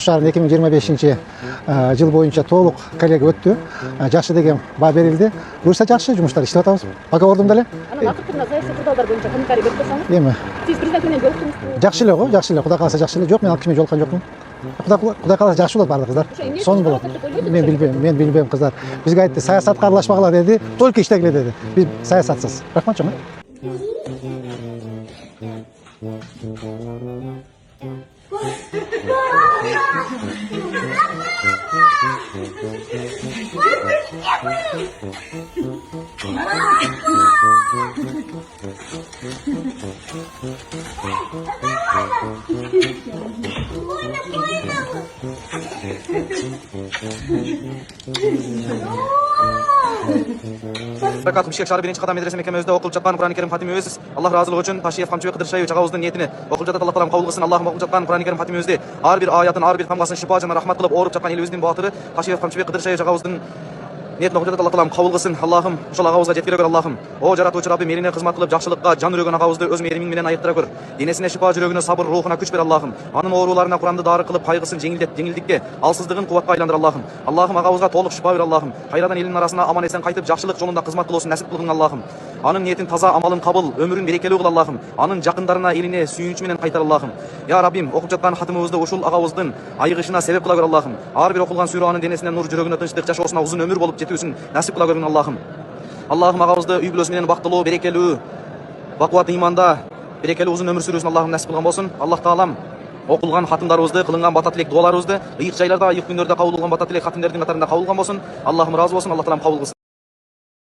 Шарын 2025 жыл бойынша толық коллега өтті. Жақшы деген баға берілді. Бұйырса жақсы жұмыстар істеп атабыз. Пока ордымда эле. Акыркы саясий курдалдар боюнча комментарий берип турсаңыз. Эми. Сиз президент менен жолуктуңузбу? Жақсы эле го, жақсы эле. Кудай кааласа жақсы эле. Жок, мен ал киши менен жолуккан жокмун. Кудай кааласа жақсы болот баардык кыздар. Сонун болот. Мен билбейм кыздар. Бизге айтты, саясатка аралашпагыла деди, только иштегиле деди. Биз саясатсыз. Рахмат чоң. Бишкек шаары биринчи кадам медресе мекемебизде окулуп жаткан Кур'ан-ы Керим хатими өзүбүз. Аллах ыраазылыгы үчүн Ташиев Камчыбек Кыдыршаевич агабыздын ниетине окулуп жатат. Аллах таалам кабыл кылсын. Аллахым окулуп жаткан Кур'ан-ы Керим хатимибизди ар бир аятын, ар бир тамгасын шифа жана рахмат кылып ооруп жаткан элибиздин баатыры Ташиев Камчыбек Кыдыршаевич агабыздын ниетин окуп жатат. Аллах таалам кабыл кылсын. Аллахым ошол агабызга жеткире көр. Аллахым о жаратуучу Раббим, элине кызмат кылып жакшылыкка жан өрөгөн агабызды өз мээримиң менен айыктыра көр. Денесине шифа, жүрөгүнө сабыр, рухуна күч бер. Аллахым анын ооруларына курамды дары кылып кайгысын жеңилдикке, алсыздыгын кубатка айландыр. Аллахым агабызга толук шифа бер. Аллахым кайрадан элинин арасына аман эсен кайтып жакшылык жолунда кызмат кылуусун насип кылгын. Аллахым анын ниетин таза, амалын кабыл, өмүрүн берекелүү кыл. Аллахым анын жакындарына, элине сүйүнүч менен кайтар. Аллахым я Раббим, окуп жаткан хатымыбызды ушул агабыздын айыгышына себеп кыла көр. Аллахым ар бир окулган сүрө анын денесине нур, жүрөгүнө тынчтык, жашоосуна узун өмүр болуп жетүүсүн насип кыла көргүн. Аллахым агабызды үй бүлөсү менен бактылуу, берекелүү, бакубат ыйманда берекелүү узун өмүр сүрүүсүн Аллахым насип кылган болсун. Аллах таалам окулган хатымдарыбызды, кылынган бата тилек дуаларыбызды ыйык жайларда, ыйык күндөрдө кабыл кылган бата тилек хатимдердин катарында кабыл кылган болсун. Аллахым ыраазы болсун. Аллах таалам кабыл кылсын.